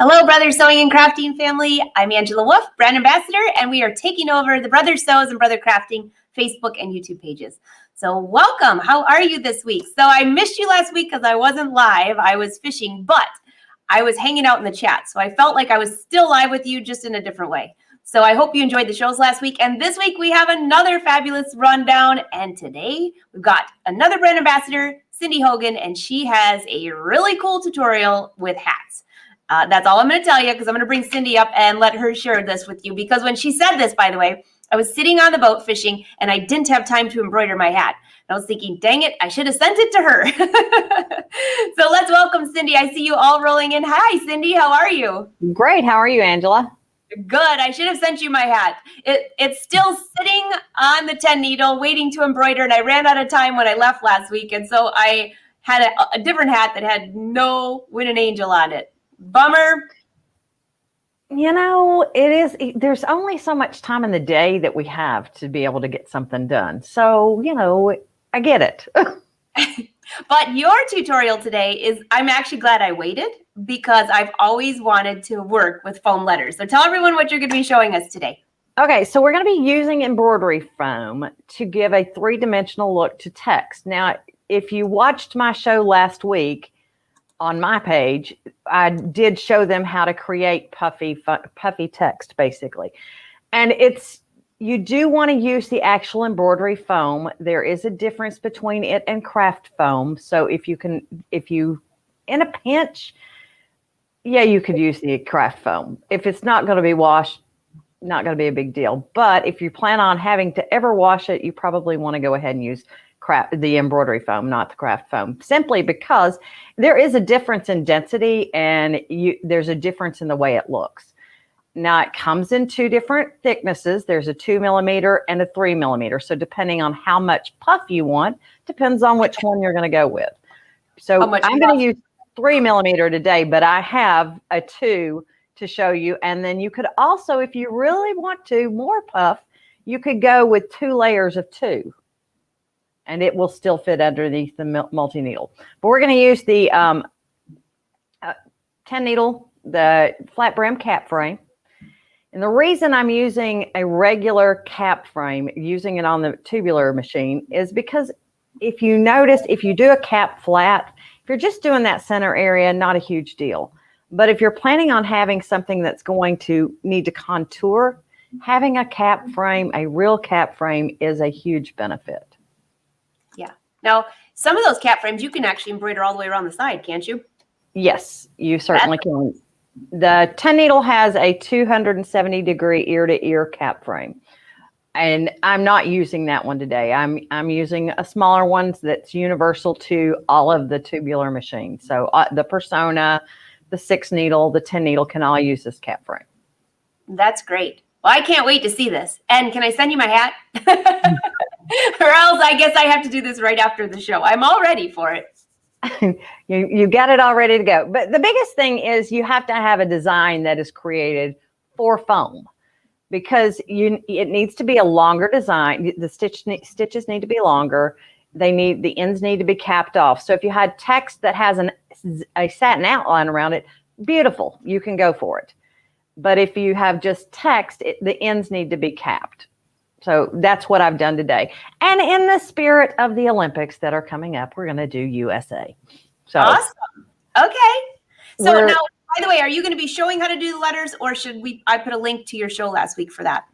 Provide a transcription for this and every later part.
Hello, Brother Sewing and Crafting family. I'm Angela Wolf, brand ambassador, and we are taking over the Brother Sews and Brother Crafting Facebook and YouTube pages. So welcome. How are you this week? So I missed you last week because I wasn't live. I was fishing, but I was hanging out in the chat. So I felt like I was still live with you, just in a different way. So I hope you enjoyed the shows last week. And this week we have another fabulous rundown. And today we've got another brand ambassador, Cindy Hogan, and she has a really cool tutorial with hats. That's all I'm going to tell you, because I'm going to bring Cindy up and let her share this with you. Because when she said this, by the way, I was sitting on the boat fishing and I didn't have time to embroider my hat. And I was thinking, dang it, I should have sent it to her. So let's welcome Cindy. I see you all rolling in. Hi, Cindy. How are you? Great. How are you, Angela? Good. I should have sent you my hat. It's still sitting on the 10 needle waiting to embroider, and I ran out of time when I left last week. And so I had a different hat that had no Win an Angel on it. Bummer. You know, there's only so much time in the day that we have to be able to get something done. So, you know, I get it. But your tutorial today is, I'm actually glad I waited, because I've always wanted to work with foam letters. So tell everyone what you're going to be showing us today. Okay, so we're going to be using embroidery foam to give a three-dimensional look to text. Now, if you watched my show last week on my page, I did show them how to create puffy text, basically. And you do want to use the actual embroidery foam. There is a difference between it and craft foam. So if you in a pinch, yeah, you could use the craft foam. If it's not going to be washed, not going to be a big deal. But if you plan on having to ever wash it, you probably want to go ahead and use the embroidery foam, not the craft foam, simply because there is a difference in density and there's a difference in the way it looks. Now, it comes in two different thicknesses. There's a 2 millimeter and a 3 millimeter. So depending on how much puff you want, depends on which one you're going to go with. So I'm going to use 3 millimeter today, but I have a 2 to show you. And then you could also, if you really want to, more puff, you could go with 2 layers of 2. And it will still fit underneath the multi-needle. But we're going to use the 10 needle, the flat brim cap frame. And the reason I'm using a regular cap frame, using it on the tubular machine, is because if you notice, if you do a cap flat, if you're just doing that center area, not a huge deal. But if you're planning on having something that's going to need to contour, having a cap frame, a real cap frame, is a huge benefit. Yeah. Now, some of those cap frames, you can actually embroider all the way around the side, can't you? Yes, you certainly can. The 10 needle has a 270-degree ear-to-ear cap frame. And I'm not using that one today. I'm using a smaller one that's universal to all of the tubular machines. So the Persona, the 6 needle, the 10 needle can all use this cap frame. That's great. Well, I can't wait to see this. And can I send you my hat? Or else I guess I have to do this right after the show. I'm all ready for it. You got it all ready to go. But the biggest thing is you have to have a design that is created for foam, because it needs to be a longer design. The stitches need to be longer. The ends need to be capped off. So if you had text that has a satin outline around it, beautiful, you can go for it. But if you have just text, the ends need to be capped. So that's what I've done today. And in the spirit of the Olympics that are coming up, we're going to do USA. So awesome. Okay. So now, by the way, are you going to be showing how to do the letters, or should I put a link to your show last week for that?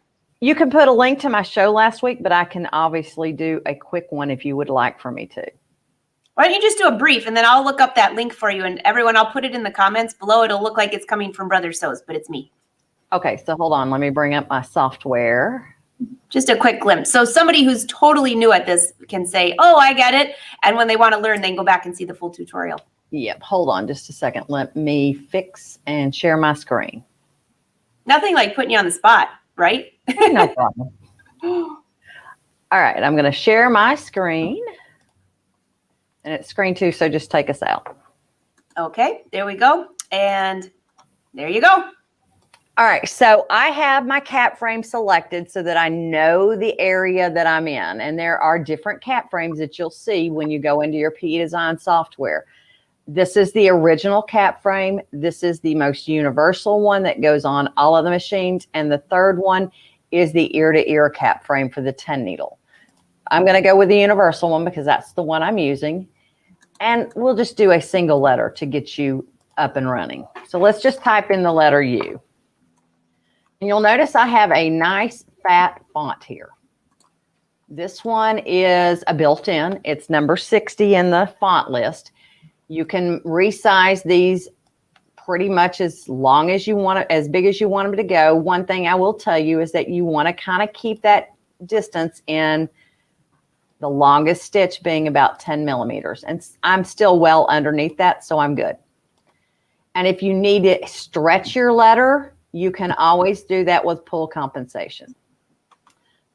You can put a link to my show last week, but I can obviously do a quick one if you would like for me to. Why don't you just do a brief, and then I'll look up that link for you. And everyone, I'll put it in the comments below. It'll look like it's coming from Brother Sews, but it's me. Okay, so hold on. Let me bring up my software. Just a quick glimpse. So somebody who's totally new at this can say, oh, I get it. And when they want to learn, they can go back and see the full tutorial. Yep. Hold on just a second. Let me fix and share my screen. Nothing like putting you on the spot, right? No problem. All right. I'm going to share my screen. And it's screen 2, so just take us out. Okay. There we go. And there you go. All right, so I have my cap frame selected so that I know the area that I'm in. And there are different cap frames that you'll see when you go into your PE Design software. This is the original cap frame. This is the most universal one that goes on all of the machines. And the third one is the ear-to-ear cap frame for the 10 needle. I'm going to go with the universal one because that's the one I'm using. And we'll just do a single letter to get you up and running. So let's just type in the letter U. And you'll notice I have a nice fat font here. This one is a built-in. It's number 60 in the font list. You can resize these pretty much as long as you want it, as big as you want them to go. One thing I will tell you is that you want to kind of keep that distance in the longest stitch being about 10 millimeters. And I'm still well underneath that, so I'm good. And if you need to stretch your letter, you can always do that with pull compensation.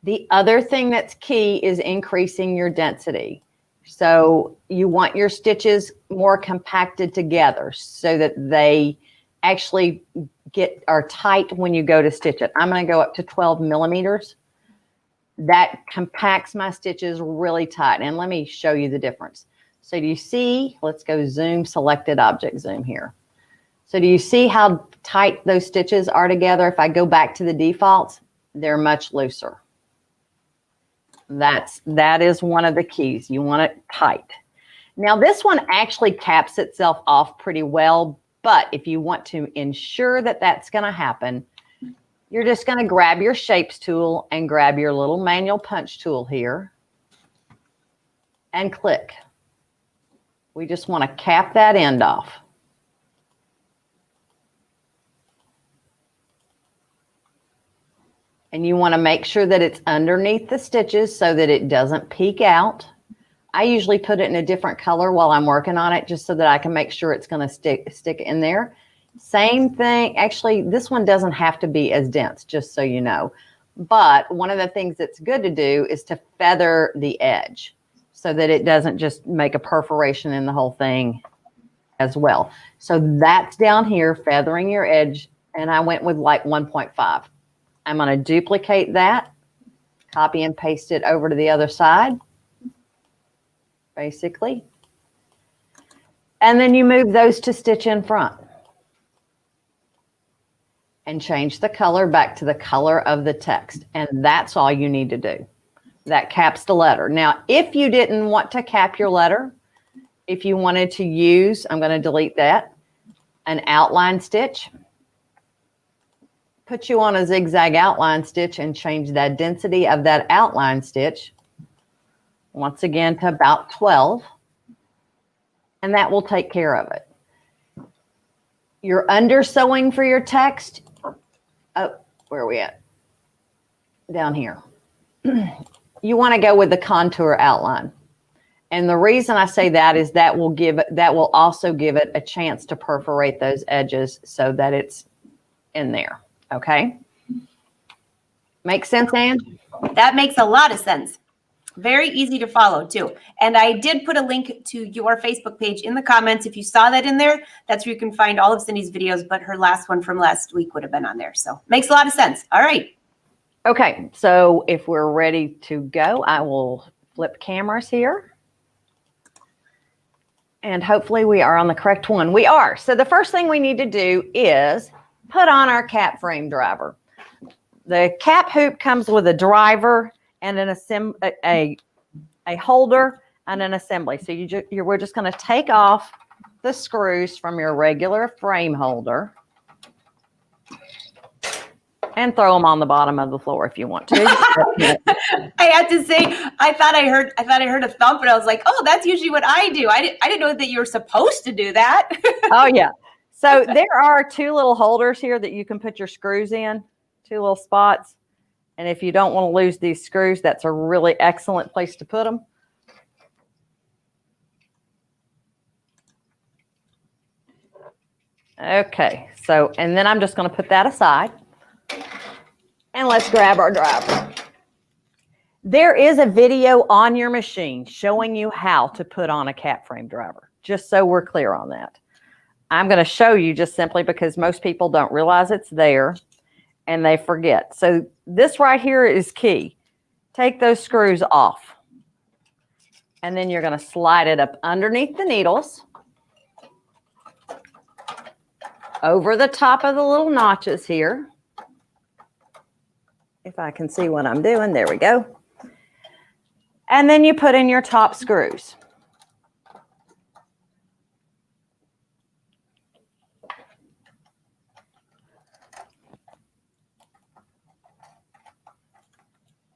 The other thing that's key is increasing your density. So you want your stitches more compacted together so that they actually are tight when you go to stitch it. I'm going to go up to 12 millimeters. That compacts my stitches really tight. And let me show you the difference. So do you see, let's go zoom, selected object zoom here. So do you see how tight those stitches are together? If I go back to the defaults, they're much looser. That is one of the keys. You want it tight. Now this one actually caps itself off pretty well, but if you want to ensure that that's going to happen, you're just going to grab your shapes tool and grab your little manual punch tool here and click. We just want to cap that end off. And you want to make sure that it's underneath the stitches so that it doesn't peek out. I usually put it in a different color while I'm working on it just so that I can make sure it's going to stick in there. Same thing. Actually, this one doesn't have to be as dense, just so you know. But one of the things that's good to do is to feather the edge so that it doesn't just make a perforation in the whole thing as well. So that's down here, feathering your edge. And I went with like 1.5. I'm going to duplicate that, copy and paste it over to the other side, basically. And then you move those to stitch in front. And change the color back to the color of the text. And that's all you need to do. That caps the letter. Now, if you didn't want to cap your letter, if you wanted to use, I'm going to delete that, an outline stitch. Put you on a zigzag outline stitch and change that density of that outline stitch once again to about 12. And that will take care of it. You're under sewing for your text. Oh, where are we at? Down here. You want to go with the contour outline. And the reason I say that is that will also give it a chance to perforate those edges so that it's in there. Okay. Makes sense, Ange? That makes a lot of sense. Very easy to follow too. And I did put a link to your Facebook page in the comments. If you saw that in there, that's where you can find all of Cindy's videos, but her last one from last week would have been on there. So makes a lot of sense. All right. Okay. So if we're ready to go, I will flip cameras here. And hopefully we are on the correct one. We are. So the first thing we need to do is put on our cap frame driver. The cap hoop comes with a driver and a holder and an assembly. So we're just going to take off the screws from your regular frame holder and throw them on the bottom of the floor if you want to. I had to say, I thought I heard a thump, and I was like, oh, that's usually what I do. I didn't know that you were supposed to do that. Oh yeah. So there are two little holders here that you can put your screws in, two little spots. And if you don't want to lose these screws, that's a really excellent place to put them. Okay, so, and then I'm just going to put that aside. And let's grab our driver. There is a video on your machine showing you how to put on a cap frame driver, just so we're clear on that. I'm going to show you just simply because most people don't realize it's there and they forget. So this right here is key. Take those screws off. And then you're going to slide it up underneath the needles. over the top of the little notches here. If I can see what I'm doing, there we go. And then you put in your top screws.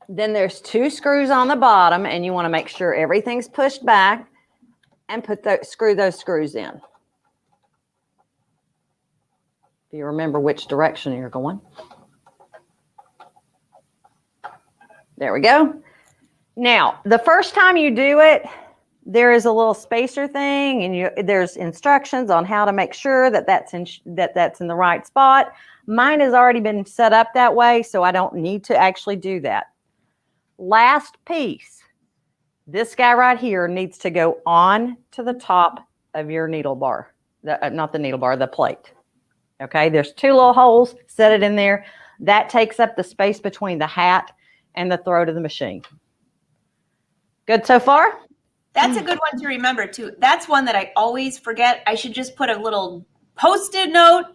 Then there's 2 screws on the bottom, and you want to make sure everything's pushed back and screw those screws in. If you remember which direction you're going. There we go. Now, the first time you do it, there is a little spacer thing, and there's instructions on how to make sure that that's in the right spot. Mine has already been set up that way, so I don't need to actually do that. Last piece, this guy right here needs to go on to the top of your needle bar, not the needle bar, the plate. Okay, there's 2 little holes, set it in there. That takes up the space between the hat and the throat of the machine. Good so far? That's a good one to remember too. That's one that I always forget. I should just put a little Post-it note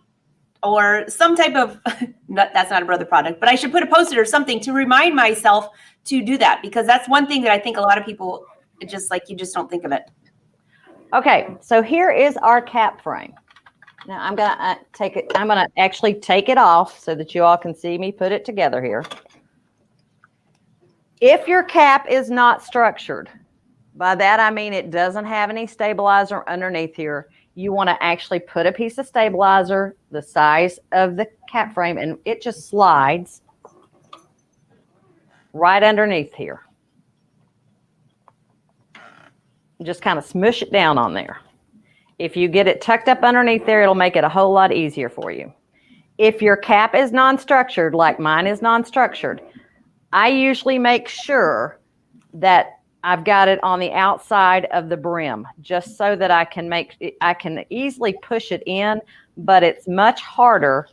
or some type of, that's not a Brother product, but I should put a Post-it or something to remind myself to do that, because that's one thing that I think a lot of people, you just don't think of it. Okay, so here is our cap frame. Now I'm gonna actually take it off so that you all can see me put it together here. If your cap is not structured, by that I mean it doesn't have any stabilizer underneath here, you want to actually put a piece of stabilizer the size of the cap frame, and it just slides right underneath here. Just kind of smush it down on there. If you get it tucked up underneath there, it'll make it a whole lot easier for you. If your cap is non-structured, like mine is non-structured, I usually make sure that I've got it on the outside of the brim, just so that I can easily push it in, but it's much harder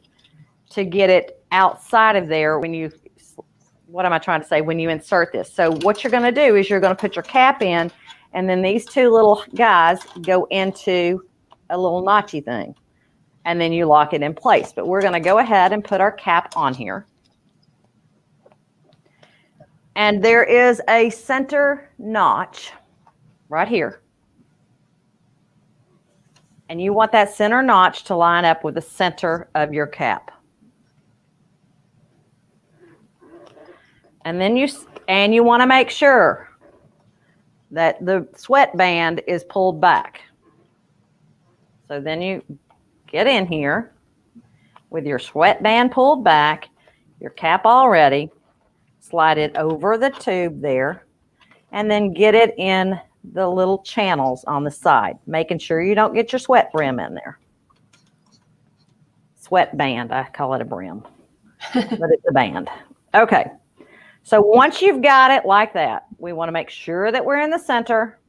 to get it outside of there when you, what am I trying to say, when you insert this. So what you're going to do is you're going to put your cap in, and then these 2 little guys go into a little notchy thing, and then you lock it in place. But we're going to go ahead and put our cap on here. And there is a center notch right here. And you want that center notch to line up with the center of your cap. And then you want to make sure that the sweat band is pulled back. So then you get in here with your sweat band pulled back, your cap all ready. Slide it over the tube there, and then get it in the little channels on the side, making sure you don't get your sweat brim in there. Sweat band, I call it a brim, but it's a band. Okay, so once you've got it like that, we want to make sure that we're in the center,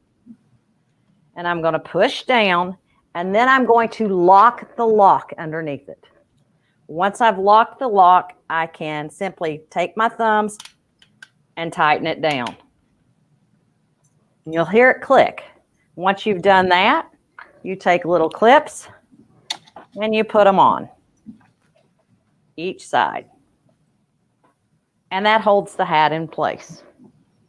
and I'm going to push down, and then I'm going to lock the lock underneath it. Once I've locked the lock, I can simply take my thumbs and tighten it down. And you'll hear it click. Once you've done that, you take little clips and you put them on each side. And that holds the hat in place.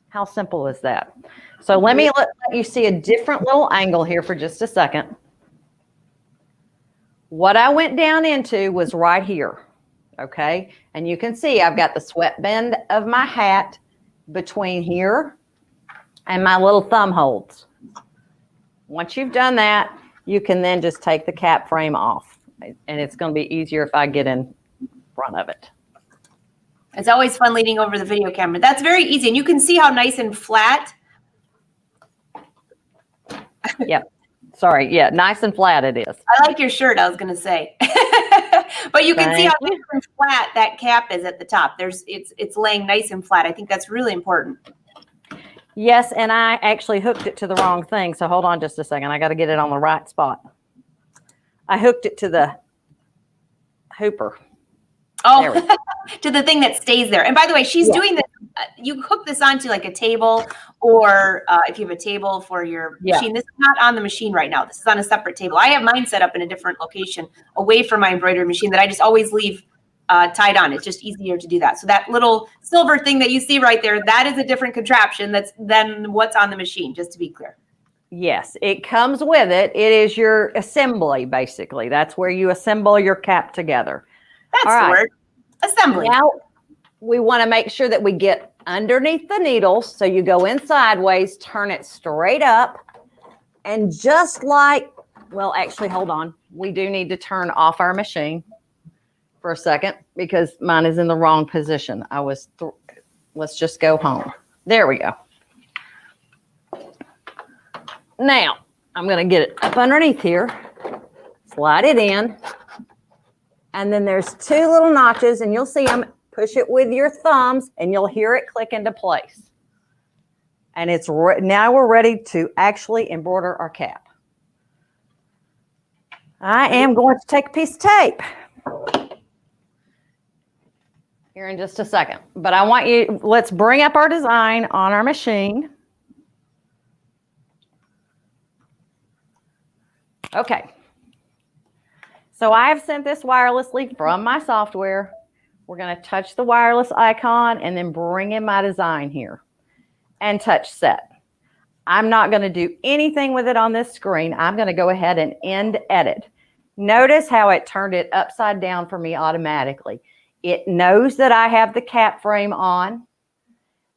How simple is that? So let me let you see a different little angle here for just a second. What I went down into was right here, okay? And you can see I've got the sweat band of my hat between here and my little thumb holds. Once you've done that, you can then just take the cap frame off. And it's going to be easier if I get in front of it. It's always fun leaning over the video camera. That's very easy. And you can see how nice and flat. Yep. Sorry. Yeah, nice and flat it is. I like your shirt, I was going to say. But you can see how nice and flat that cap is at the top. It's laying nice and flat. I think that's really important. Yes, and I actually hooked it to the wrong thing. So hold on just a second. I got to get it on the right spot. I hooked it to the hooper. Oh, to the thing that stays there. And by the way, she's doing this you hook this onto like a table, or if you have a table for your machine. This is not on the machine right now. This is on a separate table. I have mine set up in a different location away from my embroidery machine that I just always leave tied on. It's just easier to do that. So that little silver thing that you see right there, that is a different contraption than what's on the machine, just to be clear. Yes, it comes with it. It is your assembly, basically. That's where you assemble your cap together. That's the word, assembly. Now we want to make sure that we get underneath the needles. So you go in sideways, turn it straight up, and just like, well, actually, hold on. We do need to turn off our machine for a second because mine is in the wrong position. Let's just go home. There we go. Now, I'm going to get it up underneath here, slide it in, and then there's two little notches, and you'll see them. Push it with your thumbs, and you'll hear it click into place. And it's now we're ready to actually embroider our cap. I am going to take a piece of tape here in just a second, but I want you, let's bring up our design on our machine. Okay, so I have sent this wirelessly from my software. We're going to touch the wireless icon and then bring in my design here and touch set. I'm not going to do anything with it on this screen. I'm going to go ahead and end edit. Notice how it turned it upside down for me automatically. It knows that I have the cap frame on,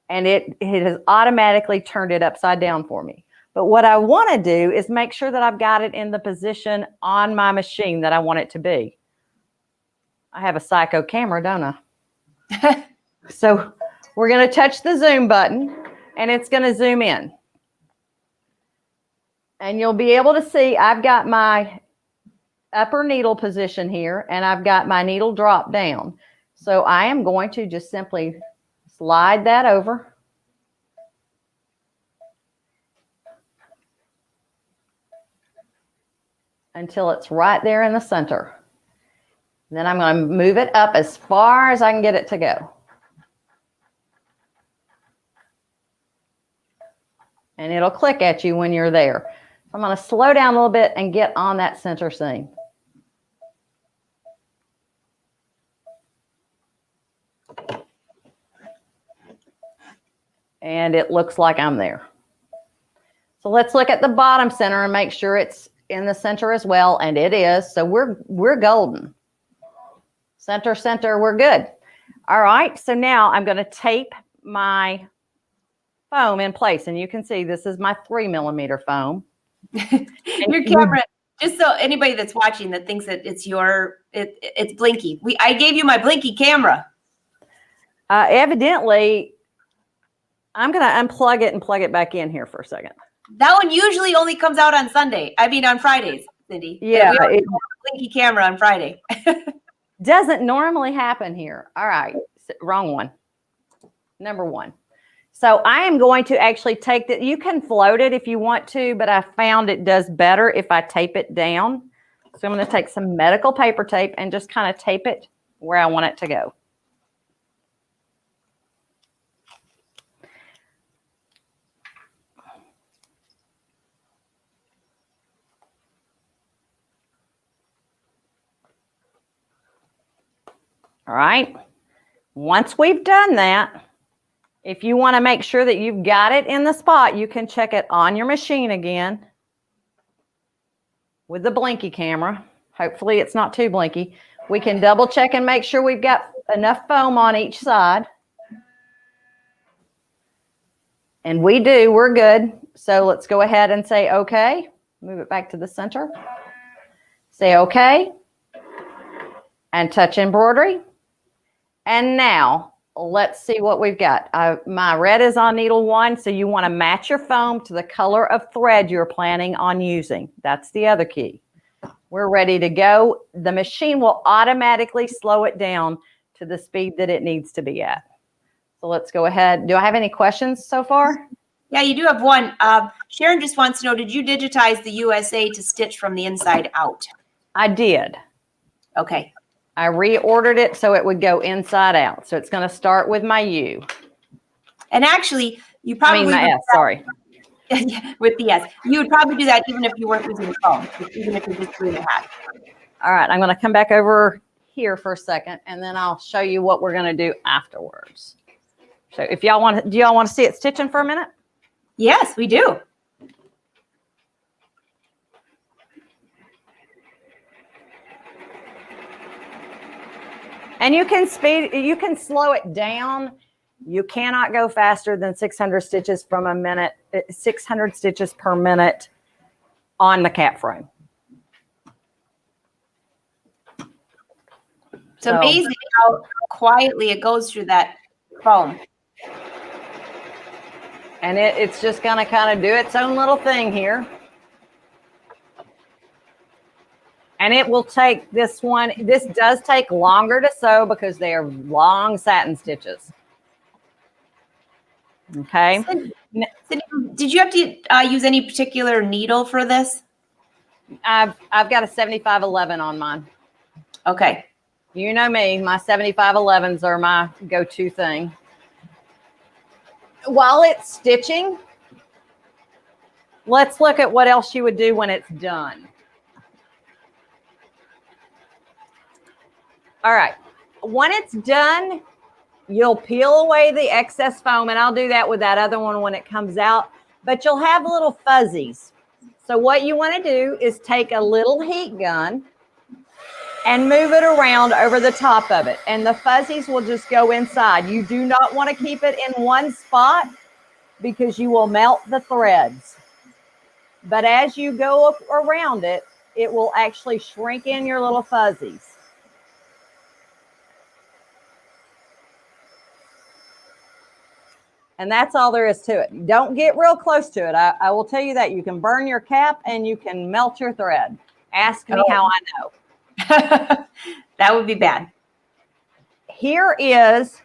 and it has automatically turned it upside down for me. But what I want to do is make sure that I've got it in the position on my machine that I want it to be. I have a psycho camera, don't I? So we're going to touch the zoom button, and it's going to zoom in. And you'll be able to see I've got my upper needle position here, and I've got my needle drop down. So I am going to just simply slide that over. Until it's right there in the center. Then I'm going to move it up as far as I can get it to go. And it'll click at you when you're there. I'm going to slow down a little bit and get on that center seam. And it looks like I'm there. So let's look at the bottom center and make sure it's in the center as well, and it is. So we're golden. Center, center, we're good. All right, so now I'm going to tape my foam in place, and you can see this is my 3mm foam. Your camera, just so anybody that's watching that thinks that it's it's blinky. I gave you my blinky camera. Evidently, I'm going to unplug it and plug it back in here for a second. That one usually only comes out on on Fridays, Cindy. Yeah. We have a blinky camera on Friday. Doesn't normally happen here. All right. Wrong one. Number one. So I am going to actually take that. You can float it if you want to, but I found it does better if I tape it down. So I'm going to take some medical paper tape and just kind of tape it where I want it to go. All right. Once we've done that, if you want to make sure that you've got it in the spot, you can check it on your machine again with the blinky camera. Hopefully it's not too blinky. We can double check and make sure we've got enough foam on each side. And we do, we're good. So let's go ahead and say okay. Move it back to the center. Say okay. And touch embroidery. And now let's see what we've got. My red is on needle 1, so you want to match your foam to the color of thread you're planning on using. That's the other key. We're ready to go. The machine will automatically slow it down to the speed that it needs to be at. So let's go ahead. Do I have any questions so far? Yeah, you do have one. Sharon just wants to know, did you digitize the USA to stitch from the inside out? I did. Okay. I reordered it so it would go inside out. So it's going to start with my U. And actually, you I probably mean, my S, sorry. with the S, you would probably do that even if you weren't using a phone, even if you're just doing a hat. All right, I'm going to come back over here for a second, and then I'll show you what we're going to do afterwards. So if y'all want, do y'all want to see it stitching for a minute? Yes, we do. And you can slow it down. You cannot go faster than 600 stitches from a minute, 600 stitches per minute on the cap frame. It's amazing how quietly it goes through that foam. And it's just going to kind of do its own little thing here. And it will take this one. This does take longer to sew because they are long satin stitches. Okay. Cindy, did you have to use any particular needle for this? I've got a 7511 on mine. Okay. You know me, my 7511s are my go-to thing. While it's stitching, let's look at what else you would do when it's done. All right, when it's done, you'll peel away the excess foam, and I'll do that with that other one when it comes out, but you'll have little fuzzies. So what you want to do is take a little heat gun and move it around over the top of it, and the fuzzies will just go inside. You do not want to keep it in one spot because you will melt the threads. But as you go up around it, it will actually shrink in your little fuzzies. And that's all there is to it. Don't get real close to it. I will tell you that. You can burn your cap and you can melt your thread. Ask me how I know. That would be bad. Here is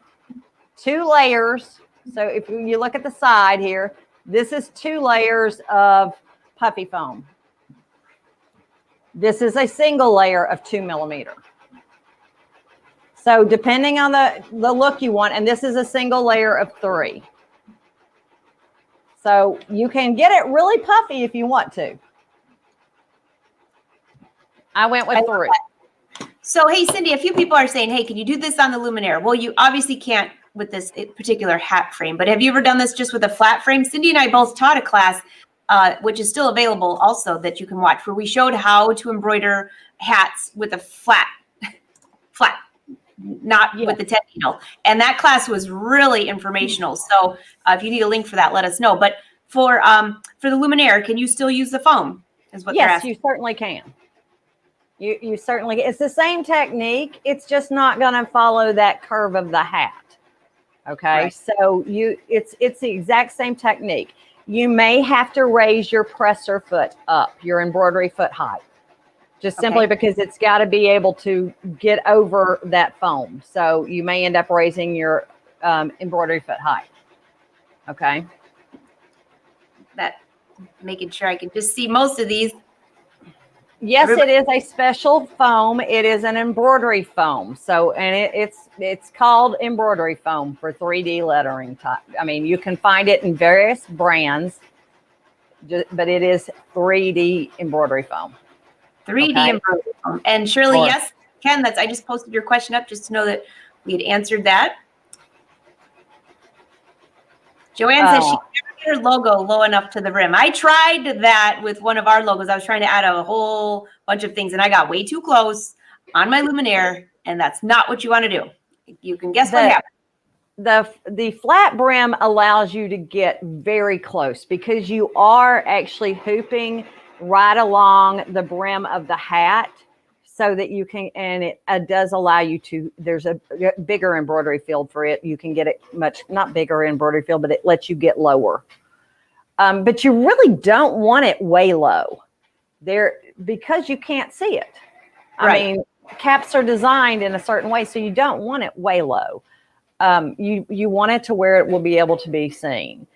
2 layers. So if you look at the side here, this is 2 layers of puffy foam. This is a single layer of 2 millimeter. So depending on the look you want, and this is a single layer of 3. So you can get it really puffy if you want to. I went with 3. So, hey, Cindy, a few people are saying, hey, can you do this on the Luminaire? Well, you obviously can't with this particular hat frame, but have you ever done this just with a flat frame? Cindy and I both taught a class, which is still available also, that you can watch, where we showed how to embroider hats with a flat, not with the 10 needle. And that class was really informational. So if you need a link for that, let us know. But for the Luminaire, can you still use the foam? Is what they're asking. Yes, you certainly can. You certainly, it's the same technique. It's just not going to follow that curve of the hat. Okay. Right. So it's the exact same technique. You may have to raise your presser foot up, your embroidery foot height, just simply because it's got to be able to get over that foam. So you may end up raising your embroidery foot height. Okay. That making sure I can just see most of these. Yes, it is a special foam. It is an embroidery foam. So, and it's called embroidery foam for 3D lettering type. I mean, you can find it in various brands, but it is 3D embroidery foam. 3D embroidery foam. And Shirley, yes, Ken, I just posted your question up just to know that we had answered that. Joanne says she never get her logo low enough to the rim. I tried that with one of our logos. I was trying to add a whole bunch of things, and I got way too close on my Luminaire, and that's not what you want to do. You can guess what happened. The flat brim allows you to get very close because you are actually hooping right along the brim of the hat, so that you can, and it does allow you to, there's a bigger embroidery field for it. You can get it not bigger embroidery field, but it lets you get lower. But you really don't want it way low there because you can't see it. I mean, caps are designed in a certain way, so you don't want it way low. You want it to where it will be able to be seen.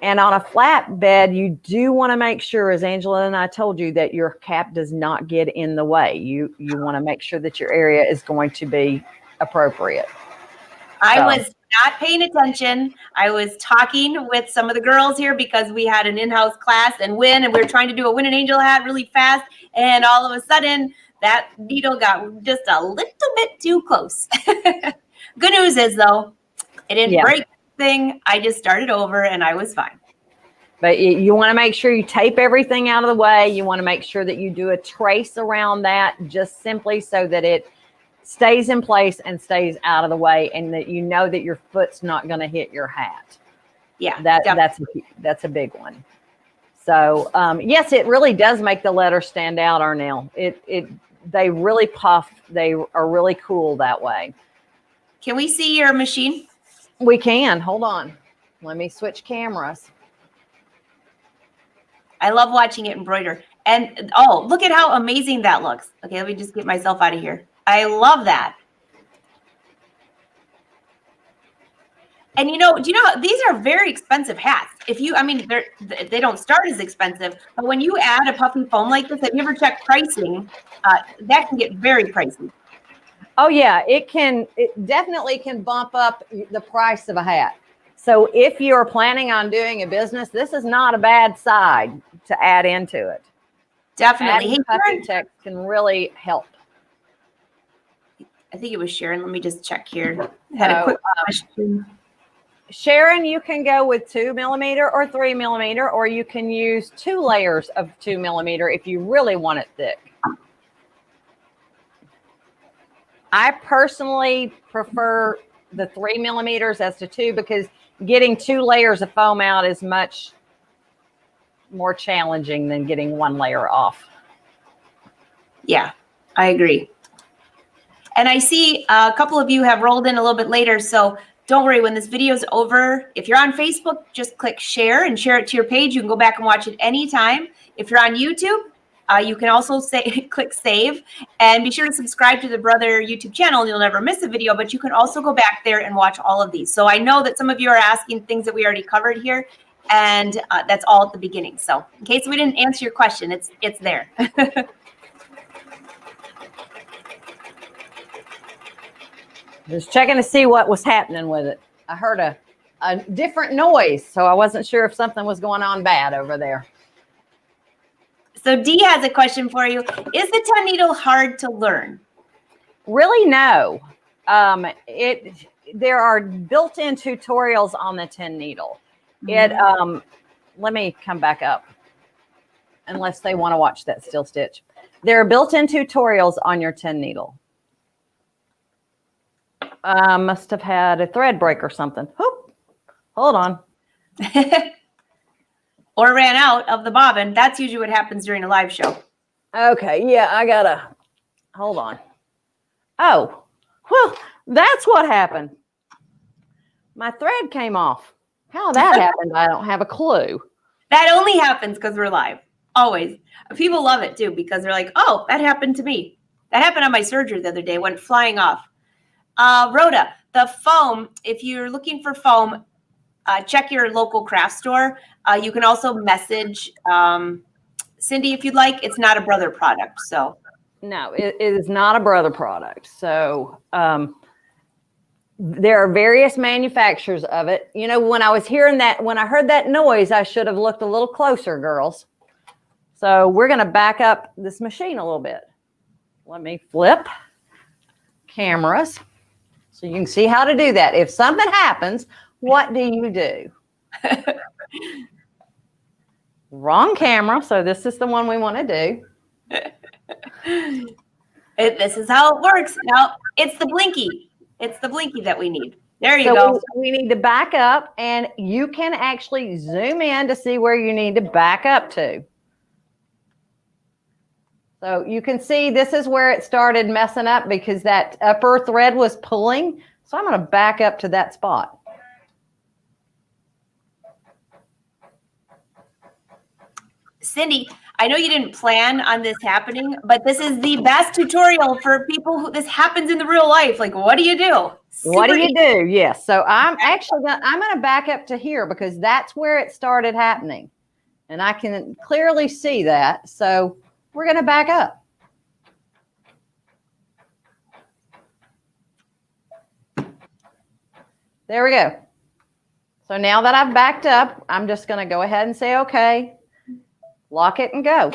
And on a flat bed, you do want to make sure, as Angela and I told you, that your cap does not get in the way. You want to make sure that your area is going to be appropriate. I was not paying attention. I was talking with some of the girls here because we had an in-house class and we were trying to do a win an angel hat really fast. And all of a sudden that needle got just a little bit too close. Good news is though, it didn't break the thing. I just started over and I was fine. But you want to make sure you tape everything out of the way. You want to make sure that you do a trace around that just simply so that it stays in place and stays out of the way, and that you know that your foot's not going to hit your hat. Yeah, that's a big one. So yes, it really does make the letters stand out, Arnell. They really puff. They are really cool that way. Can we see your machine? We can. Hold on. Let me switch cameras. I love watching it embroider. And oh, look at how amazing that looks. Okay, let me just get myself out of here. I love that. And do you know these are very expensive hats? They don't start as expensive, but when you add a puffy foam like this, have you ever checked pricing? That can get very pricey. Oh yeah, it definitely can bump up the price of a hat. So if you're planning on doing a business, this is not a bad side to add into it. Definitely. Adding puffy text can really help. I think it was Sharon. Let me just check here. Had a quick question. Sharon, you can go with 2 millimeter or 3 millimeter, or you can use 2 layers of 2 millimeter if you really want it thick. I personally prefer the 3 millimeters as to 2 because getting 2 layers of foam out is much more challenging than getting 1 layer off. Yeah, I agree. And I see a couple of you have rolled in a little bit later, so don't worry. When this video is over, if you're on Facebook, just click share and share it to your page. You can go back and watch it anytime. If you're on YouTube, you can also click save, and be sure to subscribe to the Brother YouTube channel. You'll never miss a video, but you can also go back there and watch all of these. So I know that some of you are asking things that we already covered here, and that's all at the beginning. So in case we didn't answer your question, it's there. Just checking to see what was happening with it. I heard a different noise, so I wasn't sure if something was going on bad over there. So Dee has a question for you. Is the 10 needle hard to learn? Really, no. There are built-in tutorials on the 10 needle. Let me come back up, unless they want to watch that still stitch. There are built-in tutorials on your 10 needle. Must have had a thread break or something. Whoop. Hold on. Or ran out of the bobbin. That's usually what happens during a live show. Okay, yeah, I gotta, hold on. Oh, well, that's what happened. My thread came off. How that happened, I don't have a clue. That only happens because we're live, always. People love it too because they're like, oh, that happened to me. That happened on my surgery the other day, went flying off. Rhoda, the foam, if you're looking for foam, check your local craft store. You can also message Cindy if you'd like. It's not a Brother product, so. No, it is not a Brother product. So there are various manufacturers of it. When I was hearing that, when I heard that noise, I should have looked a little closer, girls. So we're going to back up this machine a little bit. Let me flip cameras so you can see how to do that. If something happens, what do you do? Wrong camera. So this is the one we want to do. This is how it works. Now it's the blinky. It's the blinky that we need. There you go. We need to back up, and you can actually zoom in to see where you need to back up to. So you can see this is where it started messing up because that upper thread was pulling. So I'm going to back up to that spot. Cindy, I know you didn't plan on this happening, but this is the best tutorial for people who this happens in the real life. Like, what do you do? What do you do? Yes. So I'm going to back up to here because that's where it started happening. And I can clearly see that. So we're going to back up. There we go. So now that I've backed up, I'm just going to go ahead and say, okay, lock it and go.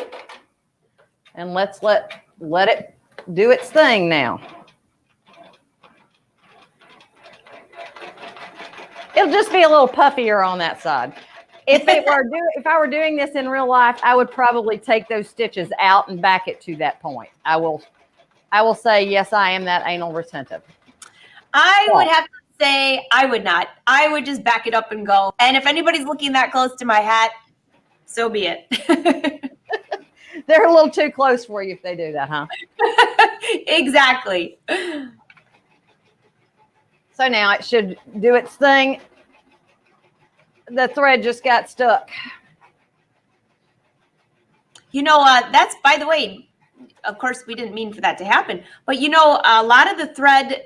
And let's let it do its thing now. It'll just be a little puffier on that side. If I were doing this in real life, I would probably take those stitches out and back it to that point. I will say, yes, I am that anal retentive. I would have to say I would not. I would just back it up and go. And if anybody's looking that close to my hat, so be it. They're a little too close for you if they do that, huh? Exactly. So now it should do its thing. The thread just got stuck. You know, that's, by the way, of course, we didn't mean for that to happen. But, you know, a lot of the thread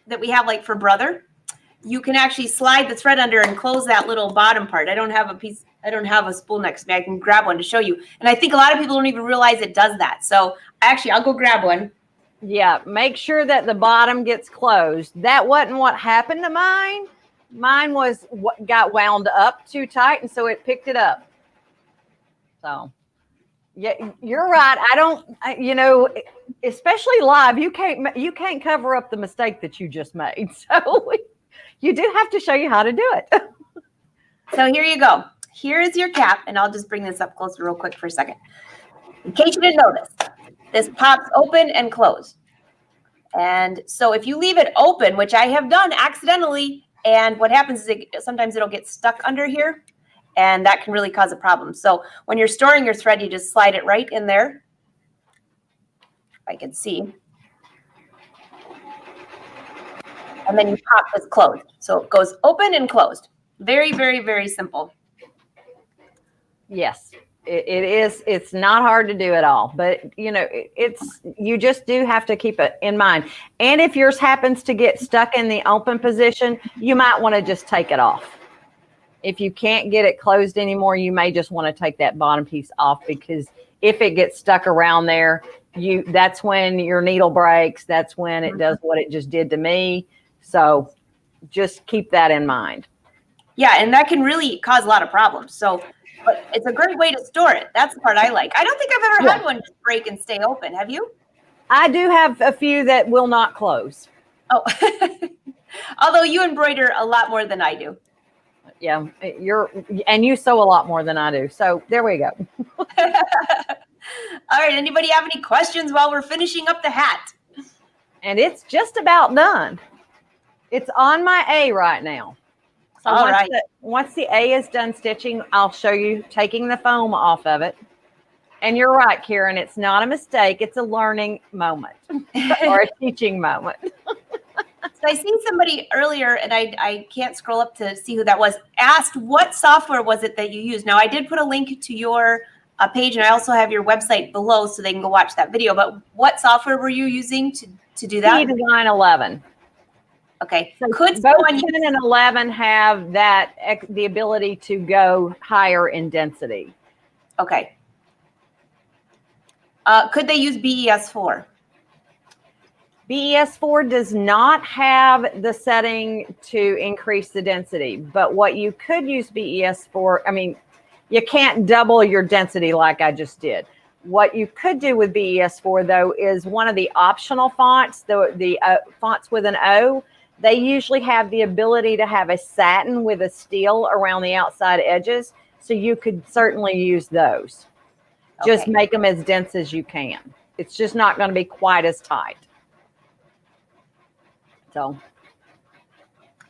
that we have, like for Brother, you can actually slide the thread under and close that little bottom part. I don't have a spool next to me. I can grab one to show you. And I think a lot of people don't even realize it does that. So actually, I'll go grab one. Yeah, make sure that the bottom gets closed. That wasn't what happened to mine. Mine was what got wound up too tight, and so it picked it up. So, yeah, you're right. You know, especially live, you can't cover up the mistake that you just made. So you do have to show you how to do it. So here you go. Here is your cap, and I'll just bring this up closer real quick for a second. In case you didn't notice, this pops open and close. And so if you leave it open, which I have done accidentally, and what happens is sometimes it'll get stuck under here, and that can really cause a problem. So when you're storing your thread, you just slide it right in there. If I can see. And then you pop this closed. So it goes open and closed. Very, very, very simple. Yes, it is. It's not hard to do at all, but you know, you just do have to keep it in mind. And if yours happens to get stuck in the open position, you might want to just take it off. If you can't get it closed anymore, you may just want to take that bottom piece off, because if it gets stuck around there, that's when your needle breaks. That's when it does what it just did to me. So just keep that in mind. Yeah, and that can really cause a lot of problems. So, but it's a great way to store it. That's the part I like. I don't think I've ever had one just break and stay open. Have you? I do have a few that will not close. Oh, although you embroider a lot more than I do. Yeah, you sew a lot more than I do. So there we go. All right. Anybody have any questions while we're finishing up the hat? And it's just about done. It's on my A right now. So once the A is done stitching, I'll show you taking the foam off of it. And you're right, Karen, it's not a mistake. It's a learning moment or a teaching moment. So I seen somebody earlier, and I can't scroll up to see who that was, asked what software was it that you used. Now, I did put a link to your page, and I also have your website below so they can go watch that video. But what software were you using to do that? Design 11. Okay. So both 10 and 11 have the ability to go higher in density. Okay. Could they use BES4? BES4 does not have the setting to increase the density, but what you could use BES4, I mean, you can't double your density like I just did. What you could do with BES4, though, is one of the optional fonts, the fonts with an O. They usually have the ability to have a satin with a steel around the outside edges, so you could certainly use those. Okay. Just make them as dense as you can. It's just not going to be quite as tight. So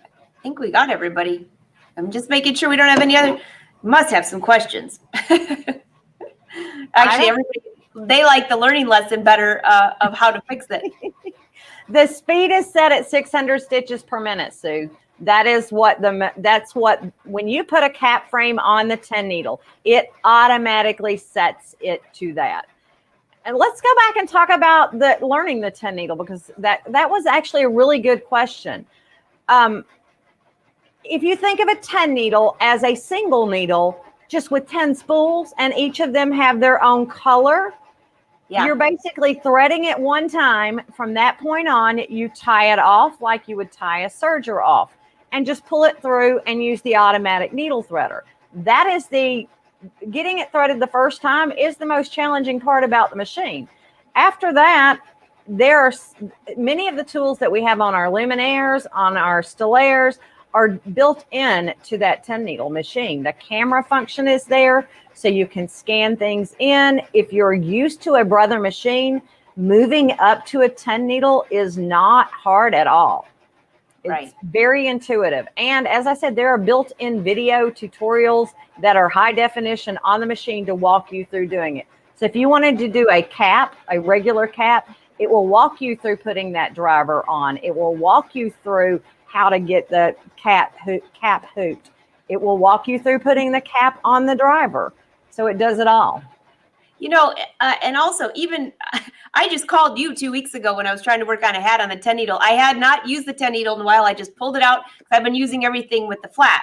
I think we got everybody. I'm just making sure we don't have any other. Must have some questions. Actually, everybody, they like the learning lesson better of how to fix it. The speed is set at 600 stitches per minute, Sue. That's what when you put a cap frame on the 10 needle, it automatically sets it to that. And let's go back and talk about learning the 10 needle, because that was actually a really good question. If you think of a 10 needle as a single needle, just with 10 spools, and each of them have their own color, you're basically threading it one time. From that point on, you tie it off like you would tie a serger off. and just pull it through and use the automatic needle threader. That is getting it threaded the first time is the most challenging part about the machine. After that, there are many of the tools that we have on our luminaires, on our stellaires, are built in to that 10 needle machine. The camera function is there, so you can scan things in. If you're used to a Brother machine, moving up to a 10 needle is not hard at all. It's very intuitive. And as I said, there are built-in video tutorials that are high definition on the machine to walk you through doing it. So if you wanted to do a cap, a regular cap, it will walk you through putting that driver on. It will walk you through how to get the cap hooped. It will walk you through putting the cap on the driver. So it does it all. You know, and also even I just called you 2 weeks ago when I was trying to work on a hat on the 10 needle. I had not used the 10 needle in a while. I just pulled it out because I've been using everything with the flat,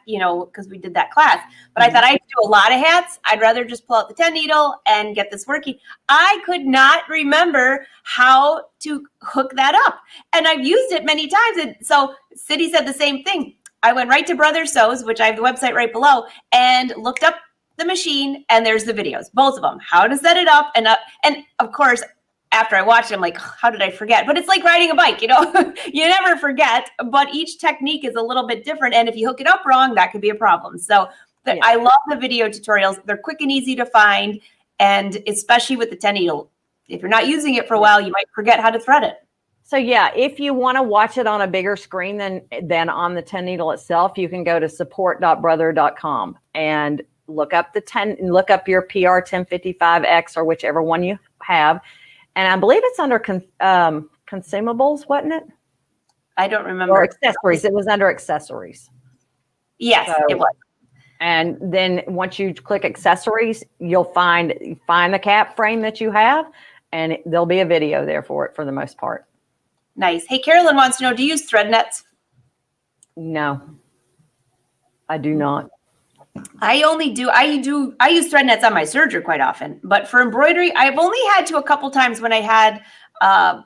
you know, because we did that class. But I thought I'd do a lot of hats. I'd rather just pull out the 10 needle and get this working. I could not remember how to hook that up. And I've used it many times. And so City said the same thing. I went right to Brother Sews, which I have the website right below, and looked up the machine, and there's the videos, both of them, how to set it up. And of course, after I watched it, I'm like, how did I forget? But it's like riding a bike, you know, you never forget, but each technique is a little bit different. And if you hook it up wrong, that could be a problem. So I love the video tutorials. They're quick and easy to find. And especially with the 10 needle, if you're not using it for a while, you might forget how to thread it. So yeah, if you want to watch it on a bigger screen than on the 10 needle itself, you can go to support.brother.com and look up look up your PR1055X or whichever one you have. And I believe it's under consumables, wasn't it? I don't remember. Or accessories. It was under accessories. Yes, it was. And then once you click accessories, you'll find the cap frame that you have, and there'll be a video there for it for the most part. Nice. Hey, Carolyn wants to know, do you use thread nets? No, I do not. I use thread nets on my serger quite often, but for embroidery, I've only had to a couple times when I had a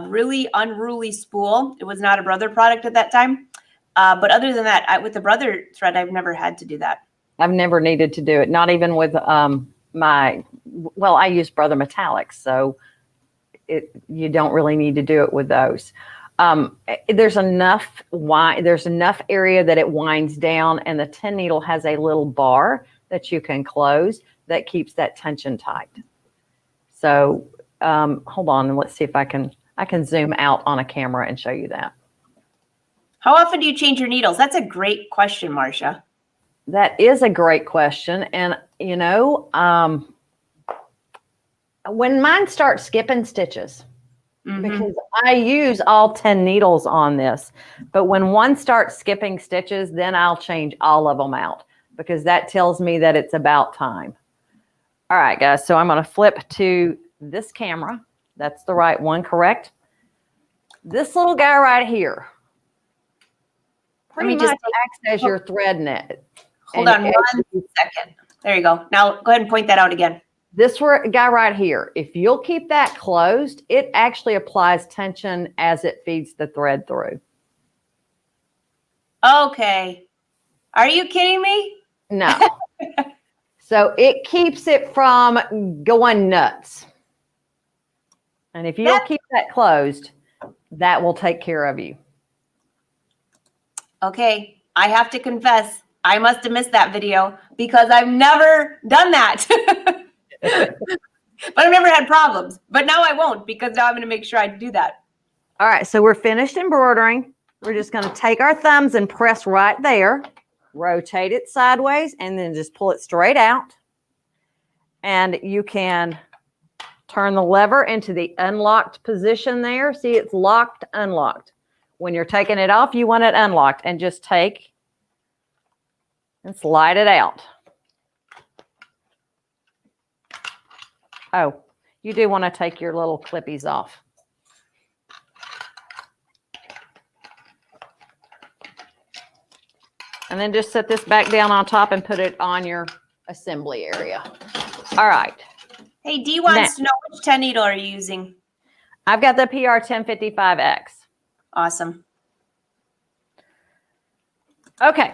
really unruly spool. It was not a Brother product at that time. But other than that, with the Brother thread, I've never had to do that. I've never needed to do it. Not even with I use Brother metallics, so you don't really need to do it with those. There's enough area that it winds down, and the 10 needle has a little bar that you can close that keeps that tension tight. So hold on, and let's see if I can zoom out on a camera and show you that. How often do you change your needles? That's a great question, Marcia. That is a great question. And, you know, when mine start skipping stitches, because I use all 10 needles on this, but when one starts skipping stitches, then I'll change all of them out because that tells me that it's about time. All right, guys, so I'm going to flip to this camera. That's the right one, correct? This little guy right here pretty much acts as your thread net. Hold on 1 second. There you go. Now go ahead and point that out again. This guy right here, if you'll keep that closed, it actually applies tension as it feeds the thread through. Okay. Are you kidding me? No. So it keeps it from going nuts. And if you'll keep that closed, that will take care of you. Okay. I have to confess, I must have missed that video because I've never done that. But I've never had problems. But now I won't because now I'm going to make sure I do that. All right. So we're finished embroidering. We're just going to take our thumbs and press right there, rotate it sideways, and then just pull it straight out. And you can turn the lever into the unlocked position there. See, it's locked, unlocked. When you're taking it off, you want it unlocked, and just take and slide it out. Oh, you do want to take your little clippies off. And then just set this back down on top and put it on your assembly area. All right. Hey, Dee wants to know which 10 needle are you using? I've got the PR1055X. Awesome. Okay.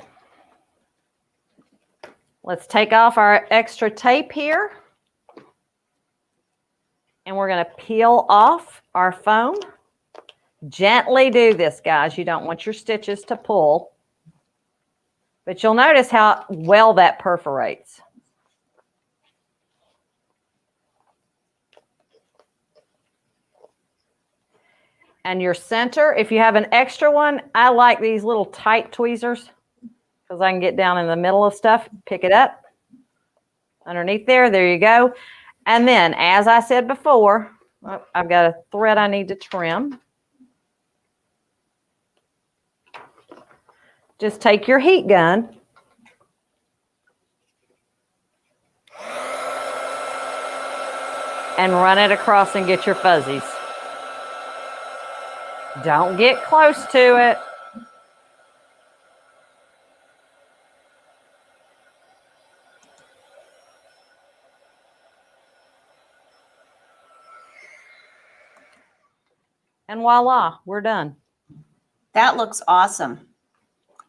Let's take off our extra tape here. And we're going to peel off our foam. Gently do this, guys. You don't want your stitches to pull. But you'll notice how well that perforates. And your center, if you have an extra one, I like these little tight tweezers because I can get down in the middle of stuff, pick it up underneath there. There you go. And then, as I said before, I've got a thread I need to trim. Just take your heat gun and run it across and get your fuzzies. Don't get close to it. And voila, we're done. That looks awesome.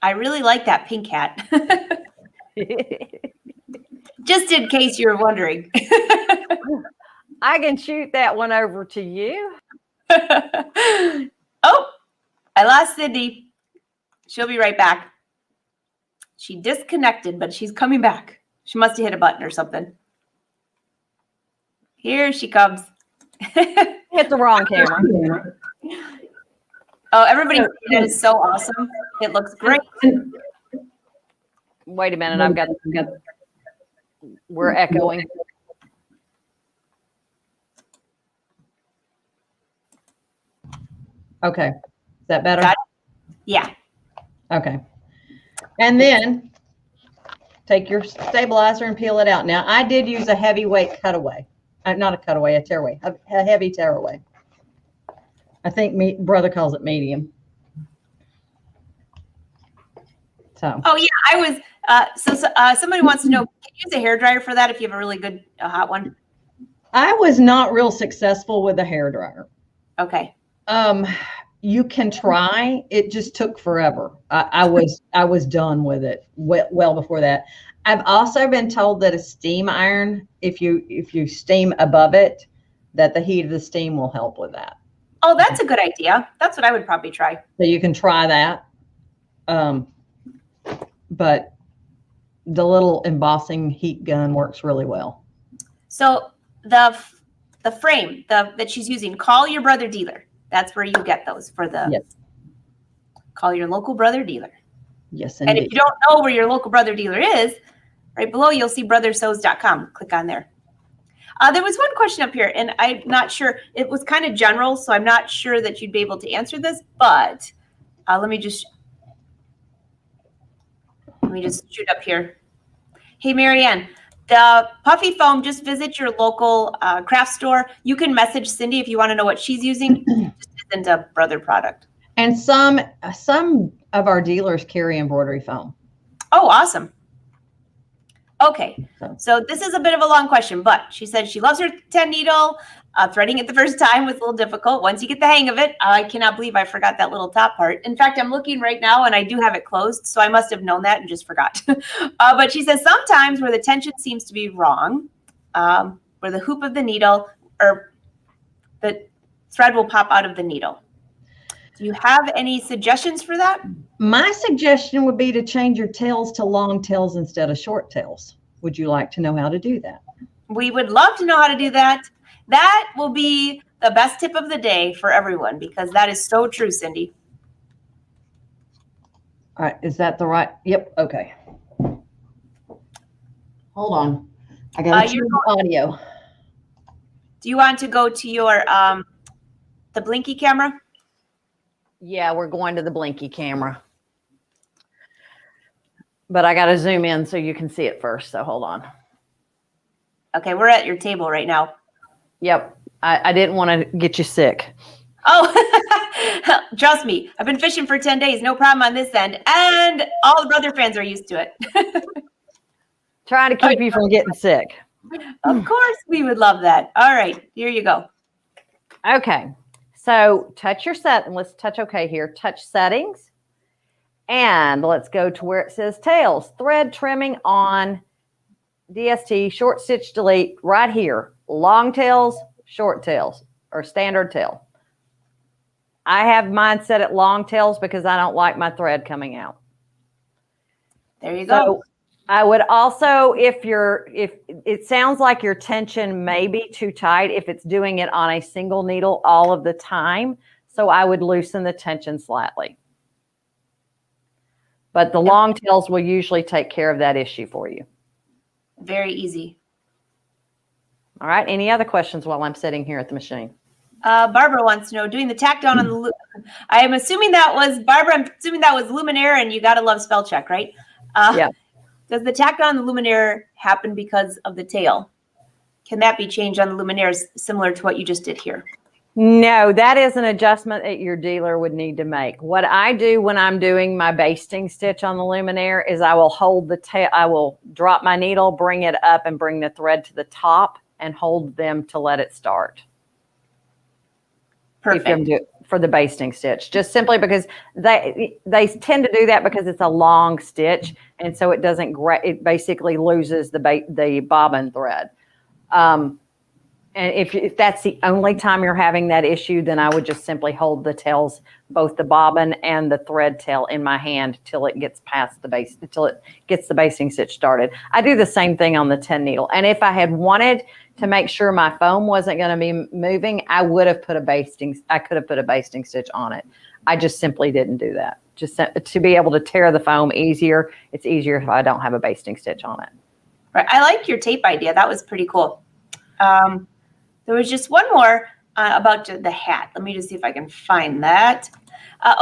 I really like that pink hat. Just in case you were wondering. I can shoot that one over to you. Oh, I lost Cindy. She'll be right back. She disconnected, but she's coming back. She must have hit a button or something. Here she comes. Hit the wrong camera. Oh, everybody, that is so awesome. It looks great. Wait a minute, we're echoing. Okay. Is that better? Got it? Yeah. Okay. And then take your stabilizer and peel it out. Now, I did use a heavyweight cutaway. Not a cutaway, a tearaway. A heavy tearaway. I think brother calls it medium. So. Oh, yeah. I was, somebody wants to know, can you use a hairdryer for that if you have a really good hot one? I was not real successful with a hairdryer. Okay. You can try. It just took forever. I was done with it well before that. I've also been told that a steam iron, if you steam above it, that the heat of the steam will help with that. Oh, that's a good idea. That's what I would probably try. So you can try that. But the little embossing heat gun works really well. So the frame that she's using, call your brother dealer. That's where you get those for the. Yes. Call your local brother dealer. Yes, indeed. And if you don't know where your local brother dealer is, right below you'll see brothersews.com. Click on there. There was one question up here, and I'm not sure. It was kind of general, so I'm not sure that you'd be able to answer this. But let me just shoot up here. Hey, Marianne, the puffy foam. Just visit your local craft store. You can message Cindy if you want to know what she's using. Just isn't a brother product. And some of our dealers carry embroidery foam. Oh, awesome. Okay, so this is a bit of a long question, but she said she loves her 10 needle. Threading it the first time was a little difficult. Once you get the hang of it, I cannot believe I forgot that little top part. In fact, I'm looking right now and I do have it closed, so I must have known that and just forgot. But she says sometimes where the tension seems to be wrong, where the hoop of the needle or the thread will pop out of the needle. Do you have any suggestions for that? My suggestion would be to change your tails to long tails instead of short tails. Would you like to know how to do that? We would love to know how to do that. That will be the best tip of the day for everyone because that is so true, Cindy. All right, is that the right? Yep, okay. Hold on. I got to change the audio. Do you want to go to your the blinky camera? Yeah, we're going to the blinky camera. But I got to zoom in so you can see it first. So hold on. Okay, we're at your table right now. Yep. I didn't want to get you sick. Oh, trust me. I've been fishing for 10 days. No problem on this end. And all the brother fans are used to it. Trying to keep you from getting sick. Of course, we would love that. All right, here you go. Okay. So touch your set, and let's touch OK here. Touch settings. And let's go to where it says tails. Thread trimming on DST, short stitch delete right here. Long tails, short tails, or standard tail. I have mine set at long tails because I don't like my thread coming out. There you go. I would also, if it sounds like your tension may be too tight if it's doing it on a single needle all of the time. So I would loosen the tension slightly. But the long tails will usually take care of that issue for you. Very easy. All right. Any other questions while I'm sitting here at the machine? Barbara wants to know, doing the tack down on the, I am assuming that was, Barbara, I'm assuming that was Luminaire, and you got to love spell check, right? Yeah. Does the tack down on the Luminaire happen because of the tail? Can that be changed on the Luminaires similar to what you just did here? No, that is an adjustment that your dealer would need to make. What I do when I'm doing my basting stitch on the Luminaire is I will hold the tail, I will drop my needle, bring it up, and bring the thread to the top and hold them to let it start. Perfect. For the basting stitch, just simply because they tend to do that because it's a long stitch, and so it doesn't, it basically loses the bobbin thread. And if that's the only time you're having that issue, then I would just simply hold the tails, both the bobbin and the thread tail, in my hand till it gets past the base, until it gets the basting stitch started. I do the same thing on the 10 needle. And if I had wanted to make sure my foam wasn't going to be moving, I could have put a basting stitch on it. I just simply didn't do that. Just to be able to tear the foam easier. It's easier if I don't have a basting stitch on it. Right. I like your tape idea. That was pretty cool. There was just one more about the hat. Let me just see if I can find that.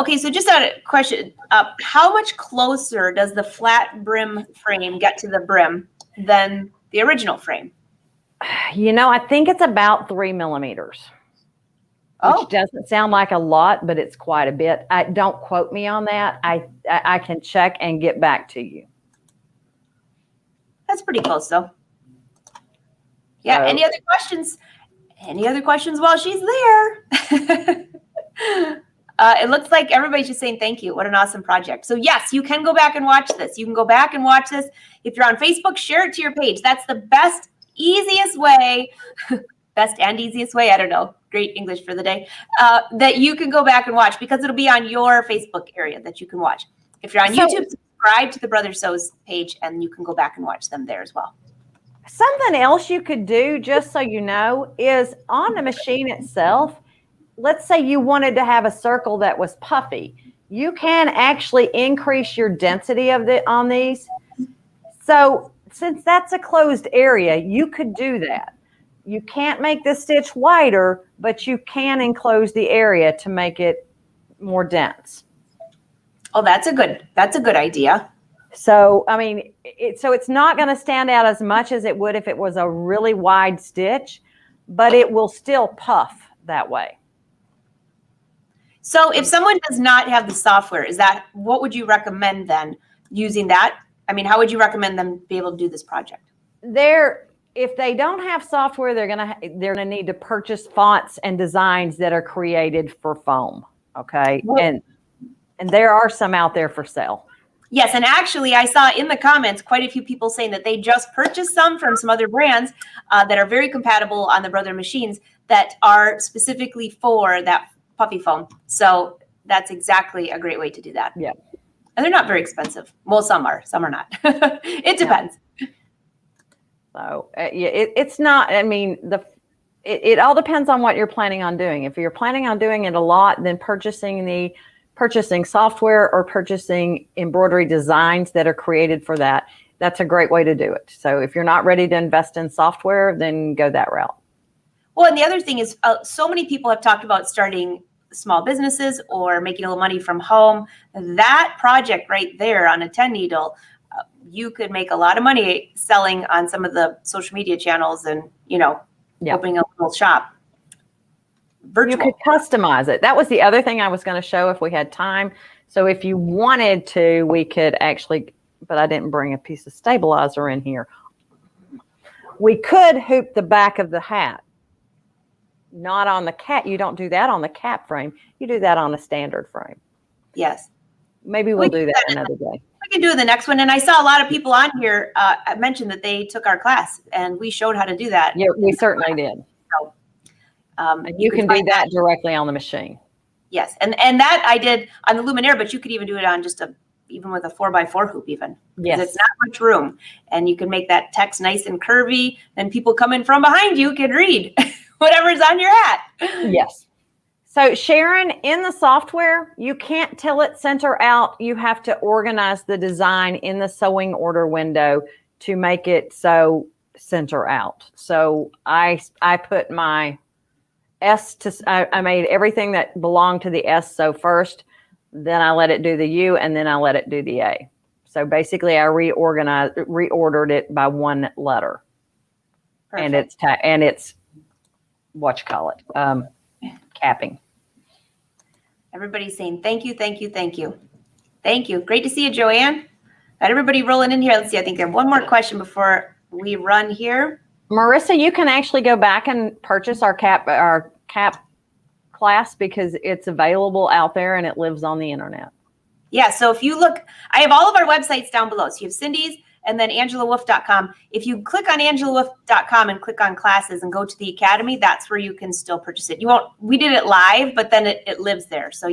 Okay, so just a question. How much closer does the flat brim frame get to the brim than the original frame? You know, I think it's about 3 millimeters. Which doesn't sound like a lot, but it's quite a bit. Don't quote me on that. I can check and get back to you. That's pretty close, though. Yeah. Any other questions? Any other questions while she's there? It looks like everybody's just saying thank you. What an awesome project. So yes, you can go back and watch this. You can go back and watch this. If you're on Facebook, share it to your page. That's the best, easiest way, best and easiest way, I don't know, great English for the day, that you can go back and watch, because it'll be on your Facebook area that you can watch. If you're on YouTube, subscribe to the Brother Sews page, and you can go back and watch them there as well. Something else you could do, just so you know, is on the machine itself, let's say you wanted to have a circle that was puffy. You can actually increase your density of on these. So since that's a closed area, you could do that. You can't make the stitch wider, but you can enclose the area to make it more dense. Oh, that's a good idea. So, I mean, it's not going to stand out as much as it would if it was a really wide stitch, but it will still puff that way. So if someone does not have the software, what would you recommend then using that? I mean, how would you recommend them be able to do this project? If they don't have software, they're gonna need to purchase fonts and designs that are created for foam. Okay, and there are some out there for sale. Yes, and actually I saw in the comments quite a few people saying that they just purchased some from some other brands that are very compatible on the Brother machines that are specifically for that puffy foam. So that's exactly a great way to do that. Yeah. And they're not very expensive. Well, some are not. It depends. Yeah. So it's not, I mean, it all depends on what you're planning on doing. If you're planning on doing it a lot, then purchasing software or purchasing embroidery designs that are created for that, that's a great way to do it. So if you're not ready to invest in software, then go that route. Well, and the other thing is so many people have talked about starting small businesses or making a little money from home. That project right there on a 10 needle, you could make a lot of money selling on some of the social media channels and, opening a little shop. Virtual. You could customize it. That was the other thing I was going to show if we had time. So if you wanted to, we could actually, but I didn't bring a piece of stabilizer in here. We could hoop the back of the hat. Not on the cap. You don't do that on the cap frame. You do that on a standard frame. Yes. maybe we'll do that another day. We can do the next one. And I saw a lot of people on here mention that they took our class, and we showed how to do that. Yeah, we certainly did. So, and you can do that directly on the machine. Yes, and that I did on the Luminaire, but you could even do it on just even with a 4x4 hoop even. Yes. It's not much room, and you can make that text nice and curvy, and people coming from behind you can read whatever's on your hat. Yes. So Sharon, in the software, you can't tell it center out. You have to organize the design in the sewing order window to make it so center out. So I put my S I made everything that belonged to the S so first, then I let it do the U, and then I let it do the A. So basically I reordered it by one letter. Perfect. And it's what you call it, capping. Everybody's saying thank you, thank you, thank you. Thank you. Great to see you, Joanne. Got everybody rolling in here. Let's see. I think I have one more question before we run here. Marissa, you can actually go back and purchase our cap class because it's available out there and it lives on the internet. Yeah. So if you look, I have all of our websites down below. So you have Cindy's and then AngelaWolf.com. If you click on AngelaWolf.com and click on classes and go to the Academy, that's where you can still purchase it. We did it live, but then it lives there. So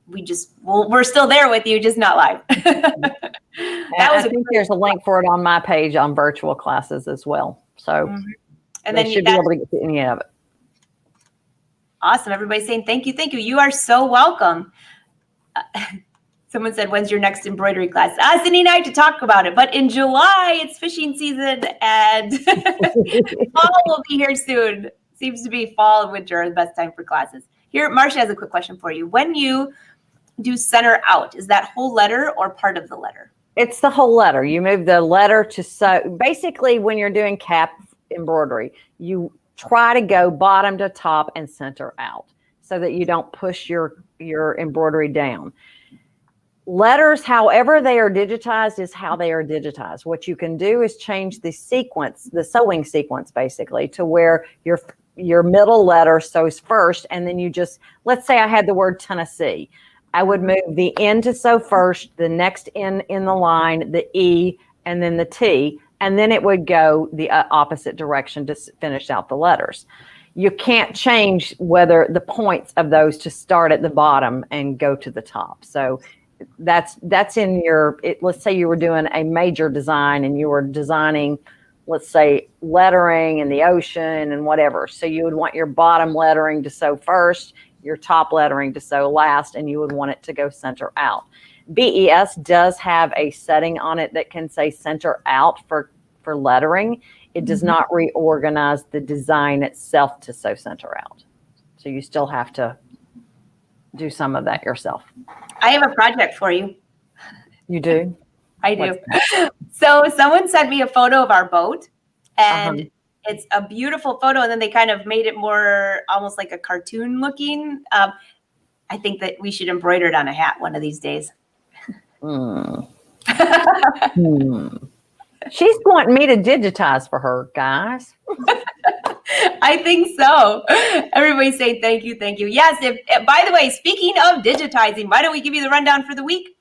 we're still there with you, just not live. I think there's a link for it on my page on virtual classes as well. So and then you should be able to get to any of it. Awesome. Everybody's saying thank you. Thank you. You are so welcome. Someone said, when's your next embroidery class? Cindy and I have to talk about it. But in July, it's fishing season, and fall will be here soon. Seems to be fall and winter are the best time for classes. Here, Marcia has a quick question for you. When you do center out, is that whole letter or part of the letter? It's the whole letter. You move the letter to sew. Basically, when you're doing cap embroidery, you try to go bottom to top and center out so that you don't push your embroidery down. Letters, however they are digitized, is how they are digitized. What you can do is change the sequence, the sewing sequence, basically, to where your middle letter sews first, and then you just, let's say I had the word Tennessee. I would move the N to sew first, the next N in the line, the E, and then the T, and then it would go the opposite direction to finish out the letters. You can't change whether the points of those to start at the bottom and go to the top. So that's in your, let's say you were doing a major design and you were designing, let's say, lettering in the ocean and whatever. So you would want your bottom lettering to sew first, your top lettering to sew last, and you would want it to go center out. BES does have a setting on it that can say center out for lettering. It does not reorganize the design itself to sew center out. So you still have to do some of that yourself. I have a project for you. You do? I do. So someone sent me a photo of our boat, and it's a beautiful photo, and then they kind of made it more almost like a cartoon looking. I think that we should embroider it on a hat one of these days. She's wanting me to digitize for her, guys. I think so. Everybody's saying thank you, thank you. Yes, by the way, speaking of digitizing, why don't we give you the rundown for the week?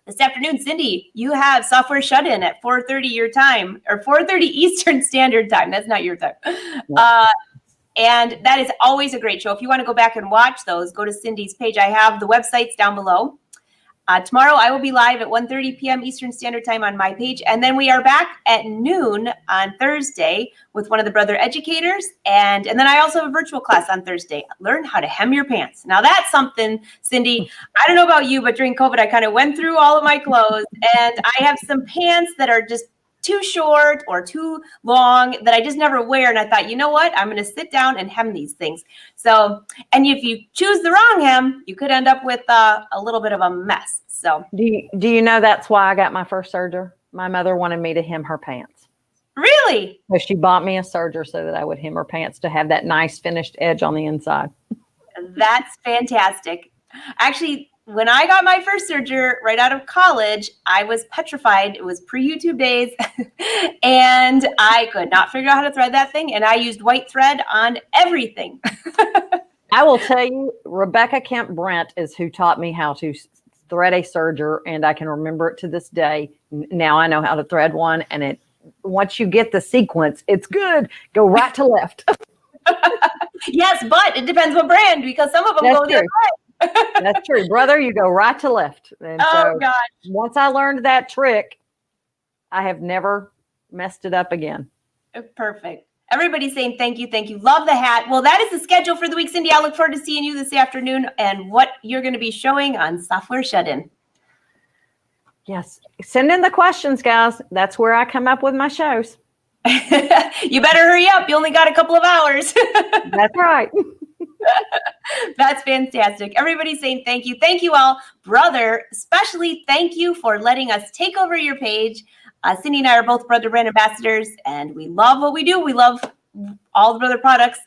This afternoon, Cindy, you have software shut-in at 4:30 your time, or 4:30 Eastern Standard Time. That's not your time. And that is always a great show. If you want to go back and watch those, go to Cindy's page. I have the websites down below. Tomorrow, I will be live at 1:30 p.m. Eastern Standard Time on my page. And then we are back at noon on Thursday with one of the brother educators. And then I also have a virtual class on Thursday. Learn how to hem your pants. Now, that's something, Cindy, I don't know about you, but during COVID, I kind of went through all of my clothes. And I have some pants that are just too short or too long that I just never wear. And I thought, you know what? I'm going to sit down and hem these things. So, and if you choose the wrong hem, you could end up with a little bit of a mess. So do you know that's why I got my first serger? My mother wanted me to hem her pants. Really? So she bought me a serger so that I would hem her pants to have that nice finished edge on the inside. That's fantastic. Actually, when I got my first serger right out of college, I was petrified. It was pre-YouTube days, and I could not figure out how to thread that thing, and I used white thread on everything. I will tell you, Rebecca Kemp Brent is who taught me how to thread a serger, and I can remember it to this day. Now I know how to thread one, and once you get the sequence, it's good. Go right to left. Yes, but it depends what brand, because some of them go the other way. That's true. Brother, you go right to left. And Oh, so gosh. once I learned that trick, I have never messed it up again. Perfect. Everybody's saying thank you, thank you. Love the hat. Well, that is the schedule for the week, Cindy. I look forward to seeing you this afternoon and what you're going to be showing on Software Shut-In. Yes. Send in the questions, guys. That's where I come up with my shows. You better hurry up. You only got a couple of hours. That's right. That's fantastic. Everybody's saying thank you. Thank you all. Brother, especially thank you for letting us take over your page. Cindy and I are both Brother brand ambassadors, and we love what we do. We love all the Brother products.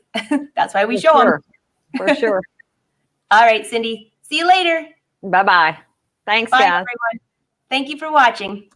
That's why we show them. For sure. All right, Cindy. See you later. Bye-bye. Thanks, Bye, guys. everyone. Thank you for watching.